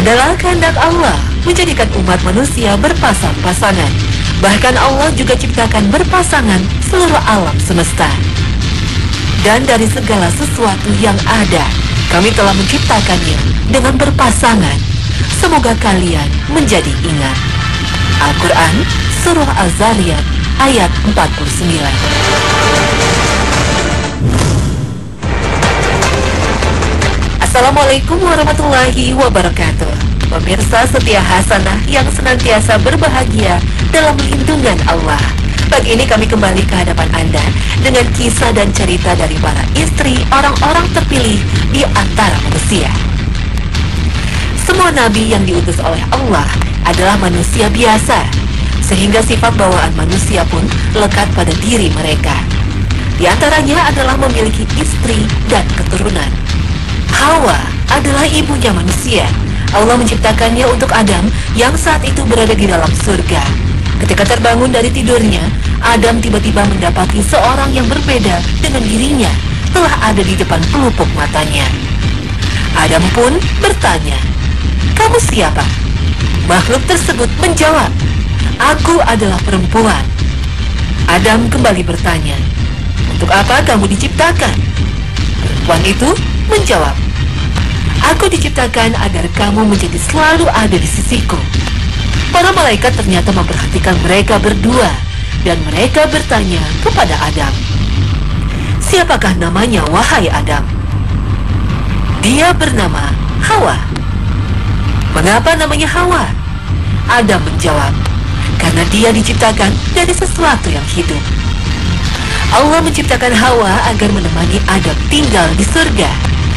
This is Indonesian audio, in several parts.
Adalah kehendak Allah menjadikan umat manusia berpasang-pasangan. Bahkan Allah juga ciptakan berpasangan seluruh alam semesta. Dan dari segala sesuatu yang ada, kami telah menciptakannya dengan berpasangan. Semoga kalian menjadi ingat. Al-Quran, Surah Az-Zariyat, ayat 49. Assalamualaikum warahmatullahi wabarakatuh. Pemirsa setia hasanah yang senantiasa berbahagia dalam lindungan Allah. Pagi ini kami kembali ke hadapan Anda dengan kisah dan cerita dari para istri orang-orang terpilih di antara manusia. Semua nabi yang diutus oleh Allah adalah manusia biasa, sehingga sifat bawaan manusia pun lekat pada diri mereka. Di antaranya adalah memiliki istri dan keturunan. Hawa adalah ibunya manusia. Allah menciptakannya untuk Adam yang saat itu berada di dalam surga. Ketika terbangun dari tidurnya, Adam tiba-tiba mendapati seorang yang berbeda dengan dirinya telah ada di depan pelupuk matanya. Adam pun bertanya, "Kamu siapa?" Makhluk tersebut menjawab, "Aku adalah perempuan." Adam kembali bertanya, "Untuk apa kamu diciptakan?" Perempuan itu menjawab, "Aku diciptakan agar kamu menjadi selalu ada di sisiku." Para malaikat ternyata memperhatikan mereka berdua, dan mereka bertanya kepada Adam, "Siapakah namanya, wahai Adam?" "Dia bernama Hawa." "Mengapa namanya Hawa?" Adam menjawab, "Karena dia diciptakan dari sesuatu yang hidup." Allah menciptakan Hawa agar menemani Adam tinggal di surga.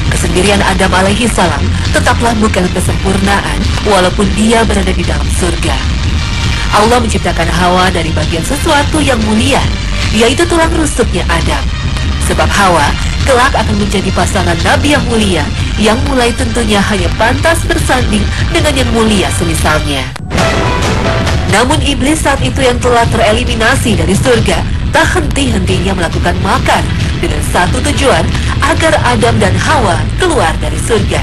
Kesendirian Adam alaihi salam tetaplah bukan kesempurnaan walaupun dia berada di dalam surga. Allah menciptakan Hawa dari bagian sesuatu yang mulia, yaitu tulang rusuknya Adam. Sebab Hawa kelak akan menjadi pasangan Nabi yang mulia, yang mulai tentunya hanya pantas bersanding dengan yang mulia semisalnya. Namun iblis saat itu yang telah tereliminasi dari surga tak henti-hentinya melakukan makar dengan satu tujuan, agar Adam dan Hawa keluar dari surga.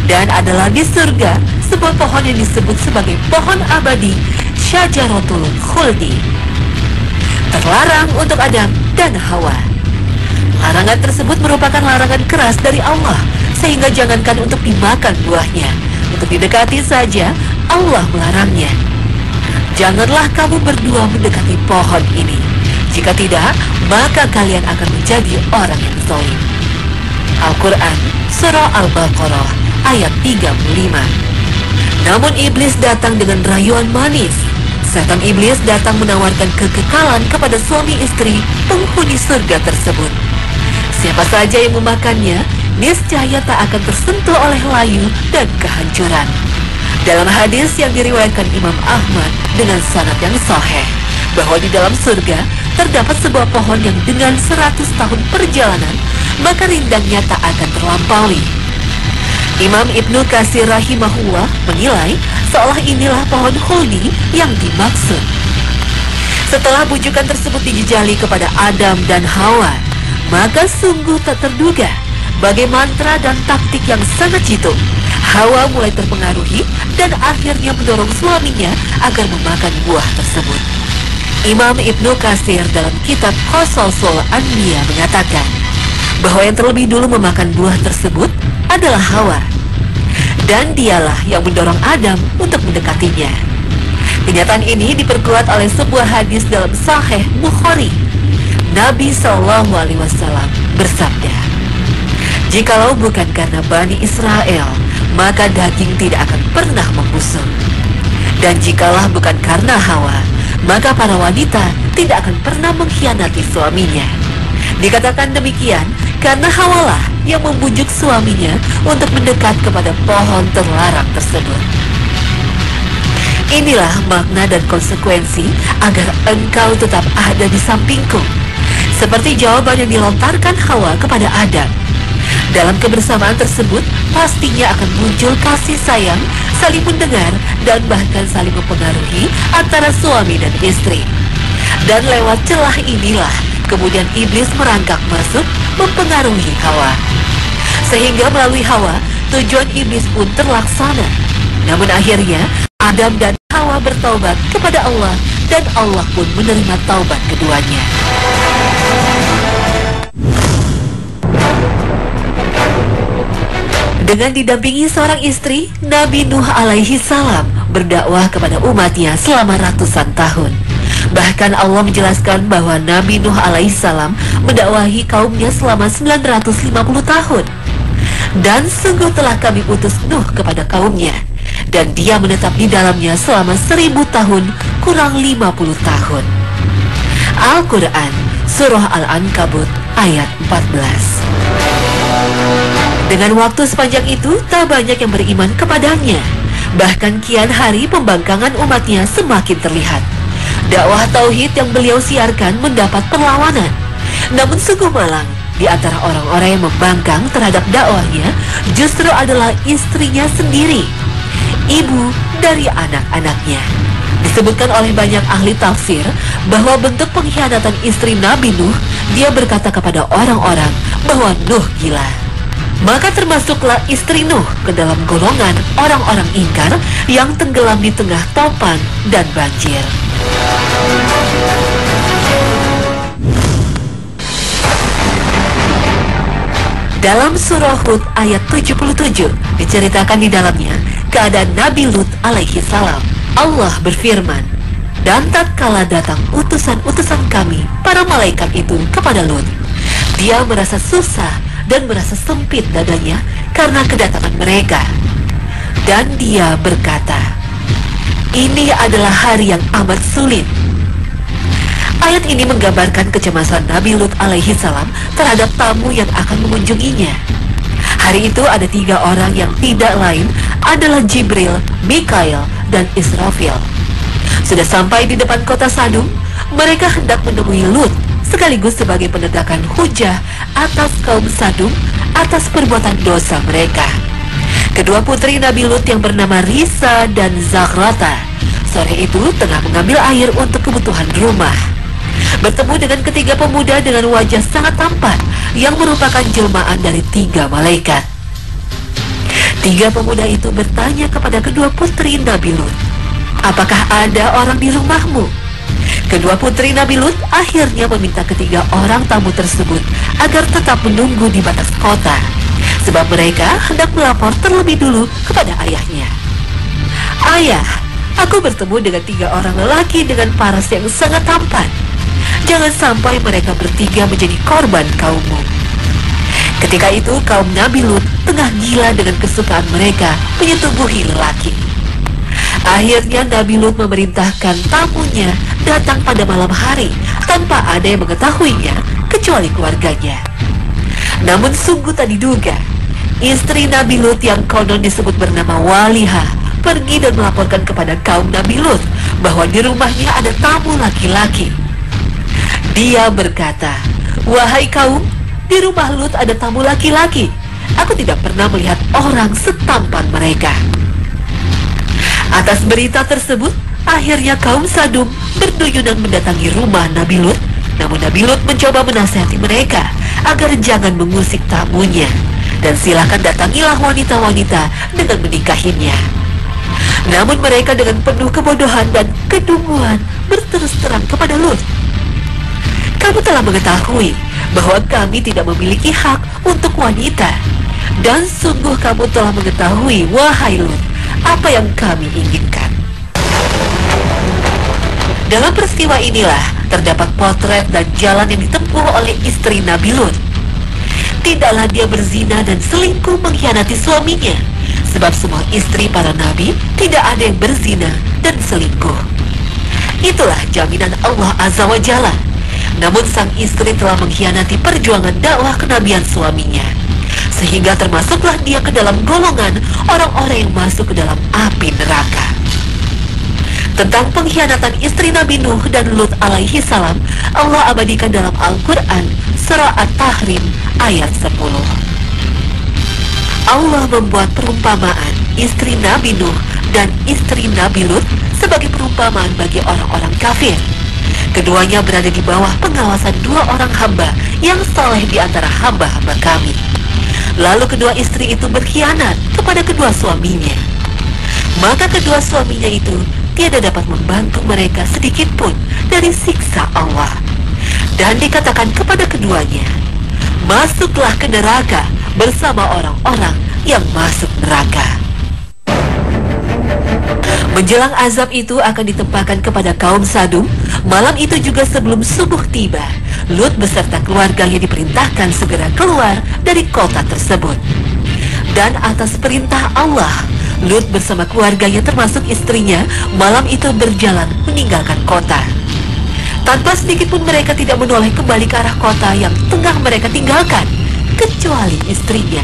Dan adalah di surga sebuah pohon yang disebut sebagai pohon abadi, Syajaratul Khuldi. Terlarang untuk Adam dan Hawa. Larangan tersebut merupakan larangan keras dari Allah, sehingga jangankan untuk dimakan buahnya, untuk didekati saja Allah melarangnya. "Janganlah kamu berdua mendekati pohon ini. Jika tidak, maka kalian akan menjadi orang yang zalim." Al-Quran, Surah Al-Baqarah, ayat 35. Namun iblis datang dengan rayuan manis. Setan iblis datang menawarkan kekekalan kepada suami istri penghuni surga tersebut. Siapa saja yang memakannya, niscaya tak akan tersentuh oleh layu dan kehancuran. Dalam hadis yang diriwayatkan Imam Ahmad dengan sanad yang sahih, bahwa di dalam surga terdapat sebuah pohon yang dengan 100 tahun perjalanan, maka rindangnya tak akan terlampaui. Imam Ibnu Katsir rahimahullah menilai seolah inilah pohon khuldi yang dimaksud. Setelah bujukan tersebut dijejali kepada Adam dan Hawa, maka sungguh tak terduga bagai mantra dan taktik yang sangat jitu, Hawa mulai terpengaruhi dan akhirnya mendorong suaminya agar memakan buah tersebut. Imam Ibnu Katsir dalam kitab Qasasul Anbiya mengatakan bahwa yang terlebih dulu memakan buah tersebut adalah Hawa, dan dialah yang mendorong Adam untuk mendekatinya. Kenyataan ini diperkuat oleh sebuah hadis dalam Sahih Bukhari. Nabi SAW bersabda, "Jikalau bukan karena Bani Israel, maka daging tidak akan pernah membusuk. Dan jikalau bukan karena Hawa, maka para wanita tidak akan pernah mengkhianati suaminya." Dikatakan demikian karena Hawalah yang membujuk suaminya untuk mendekat kepada pohon terlarang tersebut. Inilah makna dan konsekuensi agar engkau tetap ada di sampingku, seperti jawaban yang dilontarkan Hawa kepada Adam. Dalam kebersamaan tersebut pastinya akan muncul kasih sayang, saling mendengar, dan bahkan saling mempengaruhi antara suami dan istri. Dan lewat celah inilah kemudian iblis merangkak masuk mempengaruhi Hawa. Sehingga melalui Hawa, tujuan iblis pun terlaksana, Namun akhirnya Adam dan Hawa bertaubat kepada Allah dan Allah pun menerima taubat keduanya. Dengan didampingi seorang istri, Nabi Nuh alaihi salam berdakwah kepada umatnya selama ratusan tahun. Bahkan Allah menjelaskan bahwa Nabi Nuh alaihi salam mendakwahi kaumnya selama 950 tahun. Dan sungguh telah kami utus Nuh kepada kaumnya, dan dia menetap di dalamnya selama 1000 tahun kurang 50 tahun. Al-Quran, Surah Al-Ankabut, ayat 14. Dengan waktu sepanjang itu, tak banyak yang beriman kepadanya. Bahkan kian hari pembangkangan umatnya semakin terlihat. Dakwah tauhid yang beliau siarkan mendapat perlawanan. Namun sungguh malang, di antara orang-orang yang membangkang terhadap dakwahnya justru adalah istrinya sendiri, ibu dari anak-anaknya. Disebutkan oleh banyak ahli tafsir bahwa bentuk pengkhianatan istri Nabi Nuh, dia berkata kepada orang-orang bahwa Nuh gila. Maka termasuklah istri Nuh ke dalam golongan orang-orang ingkar yang tenggelam di tengah topan dan banjir. Dalam surah Hud ayat 77 diceritakan di dalamnya keadaan Nabi Lut alaihi salam. Allah berfirman, "Dan tatkala datang utusan-utusan kami, para malaikat itu kepada Lut, dia merasa susah dan merasa sempit dadanya karena kedatangan mereka. Dan dia berkata, ini adalah hari yang amat sulit." Ayat ini menggambarkan kecemasan Nabi Lut alaihi salam terhadap tamu yang akan mengunjunginya. Hari itu ada 3 orang yang tidak lain adalah Jibril, Mikail, dan Israfil. Sudah sampai di depan kota Sadum, mereka hendak menemui Lut sekaligus sebagai penegakan hujah atas kaum Sadum atas perbuatan dosa mereka. Kedua putri Nabi Lut yang bernama Risa dan Zagrata sore itu tengah mengambil air untuk kebutuhan rumah. Bertemu dengan ketiga pemuda dengan wajah sangat tampan yang merupakan jelmaan dari 3 malaikat. 3 pemuda itu bertanya kepada kedua putri Nabi Lut, "Apakah ada orang di rumahmu?" Kedua putri Nabi Lut akhirnya meminta ketiga orang tamu tersebut agar tetap menunggu di batas kota, sebab mereka hendak melapor terlebih dulu kepada ayahnya. "Ayah, aku bertemu dengan 3 orang lelaki dengan paras yang sangat tampan. Jangan sampai mereka bertiga menjadi korban kaummu." Ketika itu kaum Nabi Lut tengah gila dengan kesukaan mereka menyetubuhi lelaki. Akhirnya Nabi Lut memerintahkan tamunya datang pada malam hari tanpa ada yang mengetahuinya kecuali keluarganya. Namun sungguh tak diduga, istri Nabi Lut yang konon disebut bernama Walihah pergi dan melaporkan kepada kaum Nabi Lut bahwa di rumahnya ada tamu laki-laki. Dia berkata, "Wahai kaum, di rumah Lut ada tamu laki-laki. Aku tidak pernah melihat orang setampan mereka." Atas berita tersebut, akhirnya kaum Sadum berduyunan mendatangi rumah Nabi Lut. Namun Nabi Lut mencoba menasihati mereka agar jangan mengusik tamunya, dan silakan datangilah wanita-wanita dengan menikahinya. Namun mereka dengan penuh kebodohan dan kedunguan berterus terang kepada Lut, "Kamu telah mengetahui bahwa kami tidak memiliki hak untuk wanita, dan sungguh kamu telah mengetahui, wahai Lut, apa yang kami inginkan." Dalam peristiwa inilah terdapat potret dan jalan yang ditempuh oleh istri Nabi Lut. Tidaklah dia berzina dan selingkuh mengkhianati suaminya, sebab semua istri para nabi tidak ada yang berzina dan selingkuh. Itulah jaminan Allah Azza wa Jalla. Namun sang istri telah mengkhianati perjuangan dakwah kenabian suaminya, sehingga termasuklah dia ke dalam golongan orang-orang yang masuk ke dalam api neraka. Tentang pengkhianatan istri Nabi Nuh dan Lut alaihi salam, Allah abadikan dalam Al-Quran Surah At-Tahrim ayat 10. Allah membuat perumpamaan istri Nabi Nuh dan istri Nabi Lut sebagai perumpamaan bagi orang-orang kafir. Keduanya berada di bawah pengawasan 2 orang hamba yang saleh di antara hamba-hamba kami. Lalu kedua istri itu berkhianat kepada kedua suaminya. Maka kedua suaminya itu tiada dapat membantu mereka sedikit pun dari siksa Allah. Dan dikatakan kepada keduanya, masuklah ke neraka bersama orang-orang yang masuk neraka. Menjelang azab itu akan ditempahkan kepada kaum Sadum, malam itu juga sebelum subuh tiba, Lut beserta keluarganya diperintahkan segera keluar dari kota tersebut. Dan atas perintah Allah, Lut bersama keluarganya termasuk istrinya malam itu berjalan meninggalkan kota. Tanpa sedikit pun mereka tidak menoleh kembali ke arah kota yang tengah mereka tinggalkan, kecuali istrinya.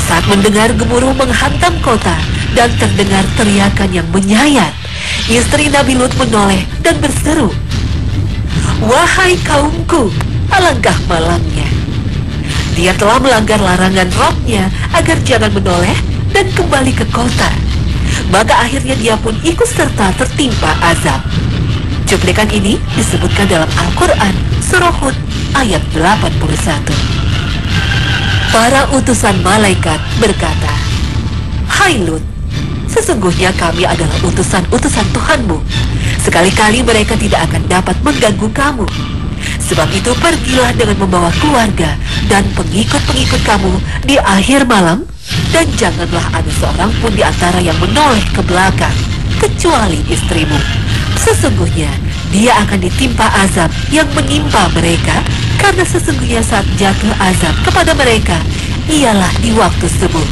Saat mendengar gemuruh menghantam kota dan terdengar teriakan yang menyayat, istri Nabi Lut menoleh dan berseru, "Wahai kaumku, alangkah malangnya. Dia telah melanggar larangan Rabb-nya agar jangan menoleh dan kembali ke kota. Maka akhirnya dia pun ikut serta tertimpa azab." Cuplikan ini disebutkan dalam Al-Quran Surah Hud ayat 81. Para utusan malaikat berkata, "Hai Lut, sesungguhnya kami adalah utusan-utusan Tuhanmu. Sekali-kali mereka tidak akan dapat mengganggu kamu. Sebab itu pergilah dengan membawa keluarga dan pengikut-pengikut kamu di akhir malam, dan janganlah ada seorang pun di antara yang menoleh ke belakang, kecuali istrimu. Sesungguhnya dia akan ditimpa azab yang menimpa mereka, karena sesungguhnya saat jatuh azab kepada mereka ialah di waktu subuh.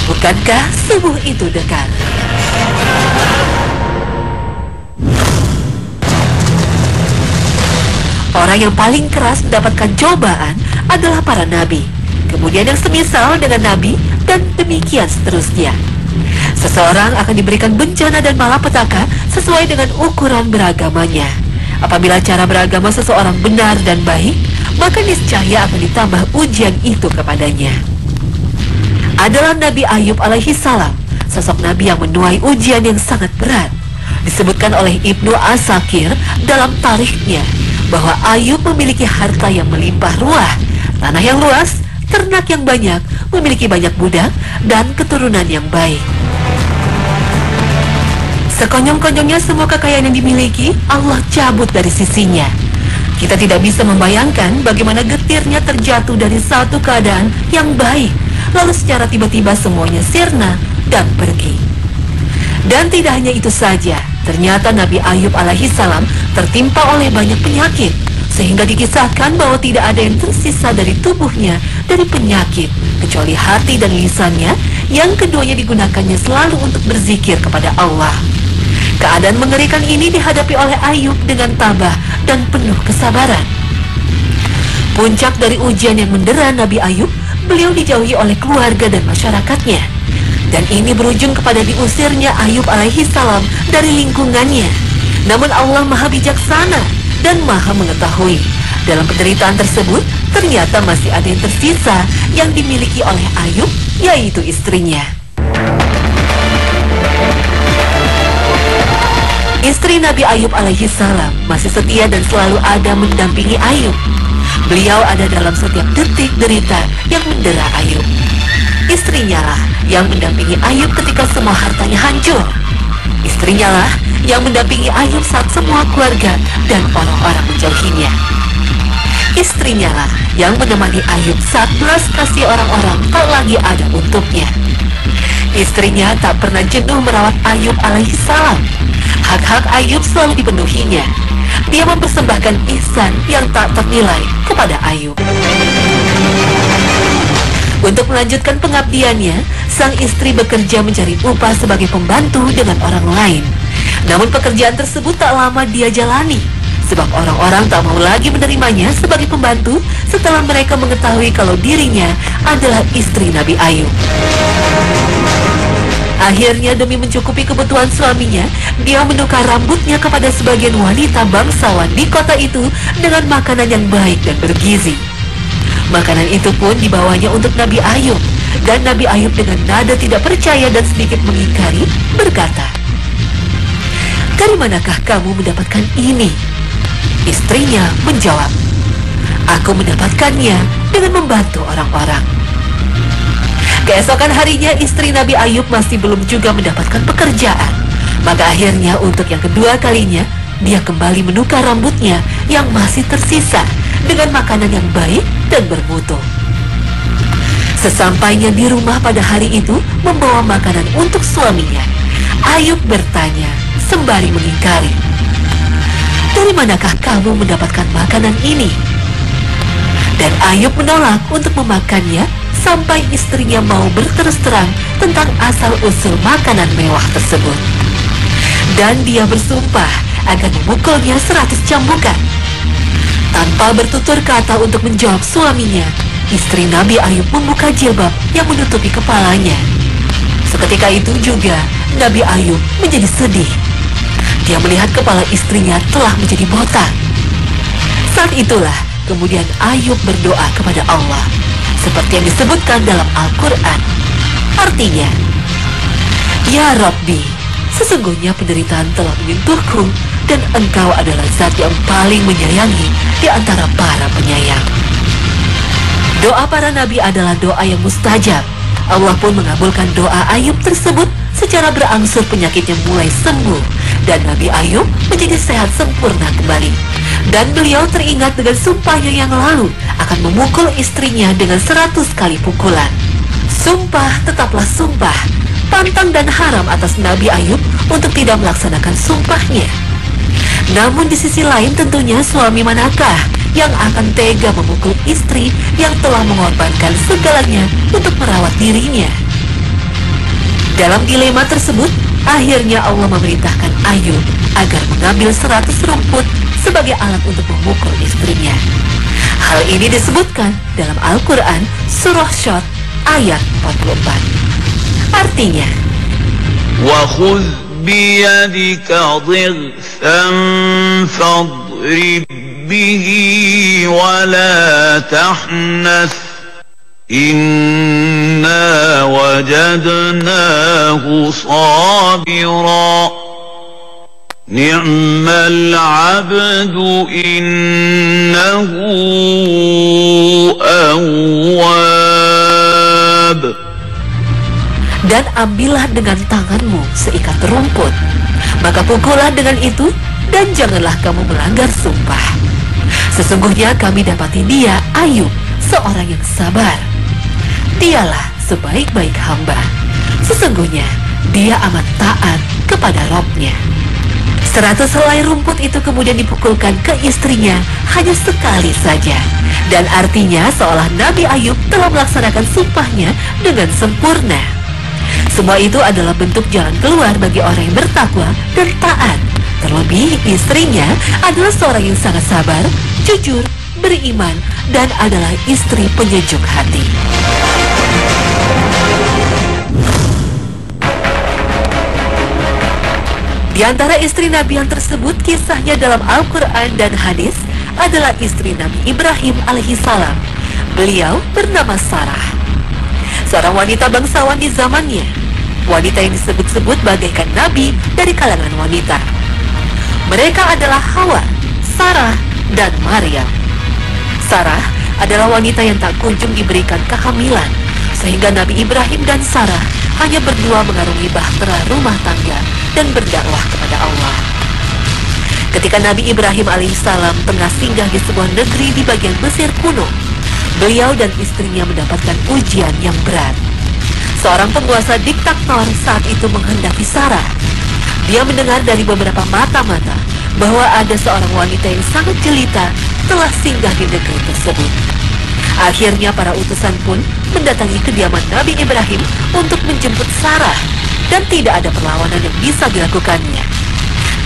Bukankah subuh itu dekat?" Orang yang paling keras mendapatkan cobaan adalah para nabi, kemudian yang semisal dengan nabi, dan demikian seterusnya. Seseorang akan diberikan bencana dan malapetaka sesuai dengan ukuran beragamanya. Apabila cara beragama seseorang benar dan baik, maka niscaya akan ditambah ujian itu kepadanya. Adalah Nabi Ayub alaihi salam, sosok nabi yang menuai ujian yang sangat berat. Disebutkan oleh Ibnu Asakir dalam tarikhnya bahwa Ayub memiliki harta yang melimpah ruah, tanah yang luas, ternak yang banyak, memiliki banyak budak, dan keturunan yang baik. Sekonyong-konyongnya semua kekayaan yang dimiliki, Allah cabut dari sisinya. Kita tidak bisa membayangkan bagaimana getirnya terjatuh dari satu keadaan yang baik, lalu secara tiba-tiba semuanya sirna dan pergi. Dan tidak hanya itu saja, ternyata Nabi Ayub alaihi salam tertimpa oleh banyak penyakit, sehingga dikisahkan bahwa tidak ada yang tersisa dari tubuhnya dari penyakit, kecuali hati dan lisannya, yang keduanya digunakannya selalu untuk berzikir kepada Allah. Keadaan mengerikan ini dihadapi oleh Ayub dengan tabah dan penuh kesabaran. Puncak dari ujian yang mendera Nabi Ayub, beliau dijauhi oleh keluarga dan masyarakatnya. Dan ini berujung kepada diusirnya Ayub alaihi salam dari lingkungannya. Namun Allah maha bijaksana dan maha mengetahui. Dalam penderitaan tersebut, ternyata masih ada yang tersisa yang dimiliki oleh Ayub, yaitu istrinya. Istri Nabi Ayub alaihi salam masih setia dan selalu ada mendampingi Ayub. Beliau ada dalam setiap detik derita yang mendera Ayub. Istrinya lah yang mendampingi Ayub ketika semua hartanya hancur. Istrinya lah yang mendampingi Ayub saat semua keluarga dan orang-orang menjauhinya. Istrinya lah yang menemani Ayub saat belas kasih orang-orang tak lagi ada untuknya. Istrinya tak pernah jenuh merawat Ayub alaihi salam. Hak-hak Ayub selalu dipenuhinya. Dia mempersembahkan ihsan yang tak ternilai kepada Ayub. Untuk melanjutkan pengabdiannya, sang istri bekerja mencari upah sebagai pembantu dengan orang lain. Namun pekerjaan tersebut tak lama dia jalani, sebab orang-orang tak mau lagi menerimanya sebagai pembantu setelah mereka mengetahui kalau dirinya adalah istri Nabi Ayub. Akhirnya demi mencukupi kebutuhan suaminya, dia menukar rambutnya kepada sebagian wanita bangsawan di kota itu dengan makanan yang baik dan bergizi. Makanan itu pun dibawanya untuk Nabi Ayub, dan Nabi Ayub dengan nada tidak percaya dan sedikit mengingkari berkata, "Dari manakah kamu mendapatkan ini?" Istrinya menjawab, "Aku mendapatkannya dengan membantu orang-orang." Keesokan harinya istri Nabi Ayub masih belum juga mendapatkan pekerjaan. Maka akhirnya untuk yang kedua kalinya dia kembali menukar rambutnya yang masih tersisa dengan makanan yang baik dan bermutu. Sesampainya di rumah pada hari itu membawa makanan untuk suaminya, Ayub bertanya sembari mengingkari, "Dari manakah kamu mendapatkan makanan ini?" Dan Ayub menolak untuk memakannya sampai istrinya mau berterus terang tentang asal-usul makanan mewah tersebut. Dan dia bersumpah akan memukulnya 100 cambukan. Tanpa bertutur kata untuk menjawab suaminya, istri Nabi Ayub membuka jilbab yang menutupi kepalanya. Seketika itu juga Nabi Ayub menjadi sedih. Dia melihat kepala istrinya telah menjadi botak. Saat itulah kemudian Ayub berdoa kepada Allah, seperti yang disebutkan dalam Al-Quran. Artinya, "Ya Rabbi, sesungguhnya penderitaan telah menyentuhku, dan Engkau adalah zat yang paling menyayangi di antara para penyayang." Doa para nabi adalah doa yang mustajab. Allah pun mengabulkan doa Ayub tersebut secara berangsur penyakitnya mulai sembuh, dan Nabi Ayub menjadi sehat sempurna kembali. Dan beliau teringat dengan sumpahnya yang lalu akan memukul istrinya dengan 100 kali pukulan. Sumpah tetaplah sumpah, pantang dan haram atas Nabi Ayub untuk tidak melaksanakan sumpahnya. Namun di sisi lain tentunya suami manakah yang akan tega memukul istri yang telah mengorbankan segalanya untuk merawat dirinya? Dalam dilema tersebut, akhirnya Allah memerintahkan Ayub agar mengambil 100 rumput sebagai alat untuk memukul istrinya. Hal ini disebutkan dalam Al-Quran Surah Syad ayat 44. Artinya, وَخُذْ بِيَدِكَ ضِغْثًا فَاضْرِبْ بِهِ وَلَا تَحْنَثْ إِنَّا وَجَدْنَاهُ صَابِرًا نِعْمَ الْعَبْدُ إِنَّهُ أَوَّابٌ. Dan ambillah dengan tanganmu seikat rumput, maka pukullah dengan itu, dan janganlah kamu melanggar sumpah. Sesungguhnya kami dapati dia, Ayub, seorang yang sabar. Dialah sebaik-baik hamba. Sesungguhnya dia amat taat kepada Rabb-Nya. 100 helai rumput itu kemudian dipukulkan ke istrinya hanya sekali saja. Dan artinya seolah Nabi Ayub telah melaksanakan sumpahnya dengan sempurna. Semua itu adalah bentuk jalan keluar bagi orang yang bertakwa dan taat. Terlebih istrinya adalah seorang yang sangat sabar, jujur, beriman, dan adalah istri penyejuk hati. Di antara istri Nabi yang tersebut kisahnya dalam Al-Quran dan hadis adalah istri Nabi Ibrahim alaihissalam. Beliau bernama Sarah, seorang wanita bangsawan di zamannya. Wanita yang disebut-sebut bagaikan nabi dari kalangan wanita. Mereka adalah Hawa, Sarah, dan Maryam. Sarah adalah wanita yang tak kunjung diberikan kehamilan, sehingga Nabi Ibrahim dan Sarah hanya berdua mengarungi bahtera rumah tangga dan berdakwah kepada Allah. Ketika Nabi Ibrahim alaihissalam tengah singgah di sebuah negeri di bagian Mesir kuno, beliau dan istrinya mendapatkan ujian yang berat. Seorang penguasa diktator saat itu menghendaki Sarah. Dia mendengar dari beberapa mata-mata bahwa ada seorang wanita yang sangat jelita telah singgah di negeri tersebut. Akhirnya para utusan pun mendatangi kediaman Nabi Ibrahim untuk menjemput Sarah, dan tidak ada perlawanan yang bisa dilakukannya.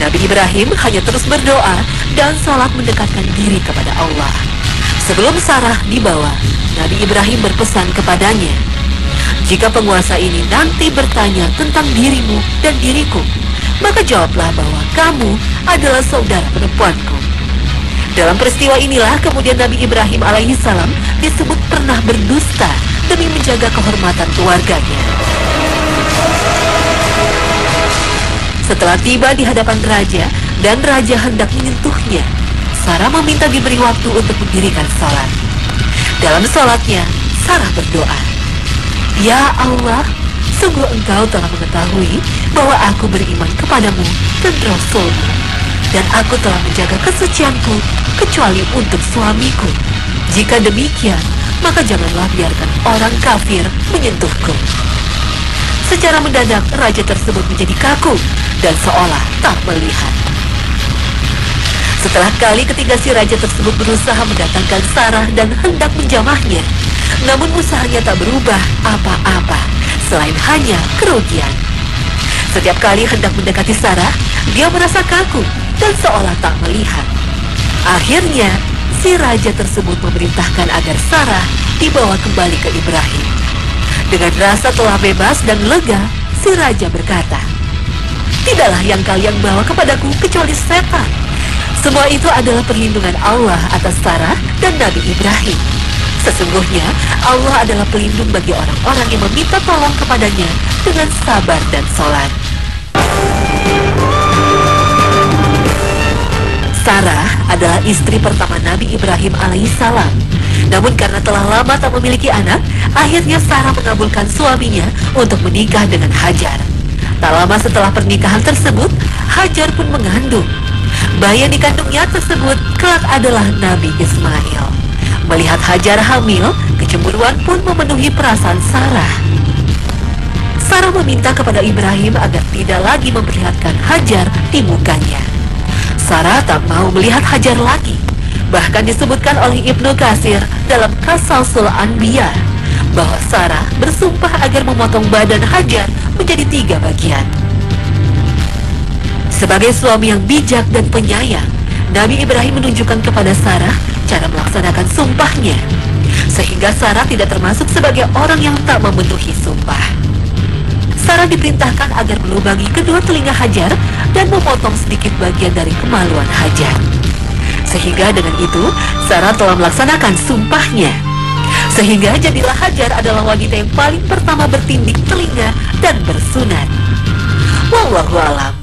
Nabi Ibrahim hanya terus berdoa dan salat mendekatkan diri kepada Allah. Sebelum Sarah dibawa, Nabi Ibrahim berpesan kepadanya, "Jika penguasa ini nanti bertanya tentang dirimu dan diriku, maka jawablah bahwa kamu adalah saudara perempuanku." Dalam peristiwa inilah kemudian Nabi Ibrahim alaihissalam disebut pernah berdusta demi menjaga kehormatan keluarganya. Setelah tiba di hadapan raja dan raja hendak menyentuhnya, Sarah meminta diberi waktu untuk mendirikan salat. Dalam salatnya, Sarah berdoa, "Ya Allah, sungguh Engkau telah mengetahui bahwa aku beriman kepadamu dan Rasul-Mu, dan aku telah menjaga kesucianku kecuali untuk suamiku. Jika demikian, maka janganlah biarkan orang kafir menyentuhku." Secara mendadak, raja tersebut menjadi kaku dan seolah tak melihat. Setelah kali ketiga si raja tersebut berusaha mendatangkan Sarah dan hendak menjamahnya, namun usahanya tak berubah apa-apa selain hanya kerugian. Setiap kali hendak mendekati Sarah, dia merasa kaku dan seolah tak melihat. Akhirnya, si raja tersebut memerintahkan agar Sarah dibawa kembali ke Ibrahim. Dengan rasa telah bebas dan lega, si raja berkata, "Tidaklah yang kalian bawa kepadaku kecuali setan. Semua itu adalah perlindungan Allah atas Sarah dan Nabi Ibrahim. Sesungguhnya Allah adalah pelindung bagi orang-orang yang meminta tolong kepadanya dengan sabar dan sholat." Sarah adalah istri pertama Nabi Ibrahim alaihissalam. Namun karena telah lama tak memiliki anak, akhirnya Sarah mengabulkan suaminya untuk menikah dengan Hajar. Tak lama setelah pernikahan tersebut, Hajar pun mengandung. Bayi yang dikandungnya tersebut kelak adalah Nabi Ismail. Melihat Hajar hamil, kecemburuan pun memenuhi perasaan Sarah. Sarah meminta kepada Ibrahim agar tidak lagi memperlihatkan Hajar di mukanya. Sarah tak mau melihat Hajar lagi. Bahkan disebutkan oleh Ibnu Katsir dalam Qasasul Anbiya bahwa Sarah bersumpah agar memotong badan Hajar menjadi 3 bagian. Sebagai suami yang bijak dan penyayang, Nabi Ibrahim menunjukkan kepada Sarah cara melaksanakan sumpahnya, sehingga Sarah tidak termasuk sebagai orang yang tak memenuhi sumpah. Sarah diperintahkan agar melubangi kedua telinga Hajar dan memotong sedikit bagian dari kemaluan Hajar. Sehingga dengan itu, Sarah telah melaksanakan sumpahnya. Sehingga jadilah Hajar adalah wanita yang paling pertama bertindik telinga dan bersunat. Wallahu a'lam.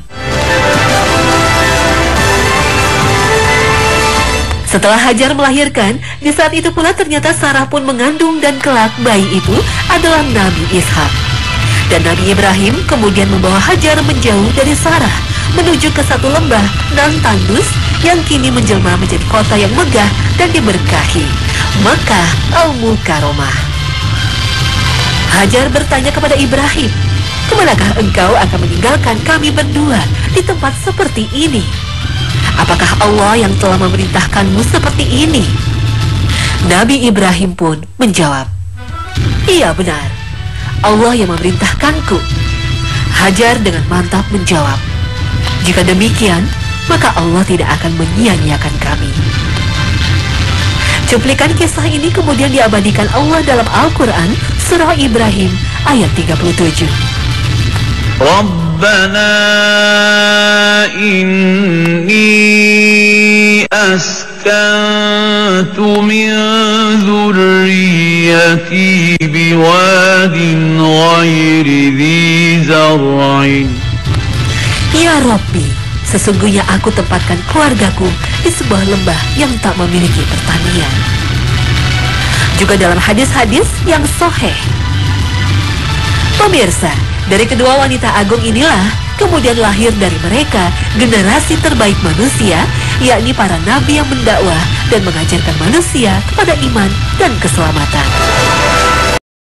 Setelah Hajar melahirkan, di saat itu pula ternyata Sarah pun mengandung dan kelak bayi itu adalah Nabi Ishak. Dan Nabi Ibrahim kemudian membawa Hajar menjauh dari Sarah menuju ke satu lembah nan tandus yang kini menjelma menjadi kota yang megah dan diberkahi, Mekah Al-Mukarramah. Hajar bertanya kepada Ibrahim, "Kemanakah engkau akan meninggalkan kami berdua di tempat seperti ini? Apakah Allah yang telah memerintahkanmu seperti ini?" Nabi Ibrahim pun menjawab, "Iya benar, Allah yang memerintahkanku." Hajar dengan mantap menjawab, "Jika demikian, maka Allah tidak akan menyia-nyiakan kami." Cuplikan kisah ini kemudian diabadikan Allah dalam Al-Quran, Surah Ibrahim ayat 37. ربنا إني أسكنت من ذريتي بواد غير ذي زرع. Ya Rabbi, sesungguhnya aku tempatkan keluargaku di sebuah lembah yang tak memiliki pertanian. Juga dalam hadis-hadis yang sahih. Pemirsa, dari kedua wanita agung inilah kemudian lahir dari mereka generasi terbaik manusia, yakni para nabi yang mendakwah dan mengajarkan manusia kepada iman dan keselamatan.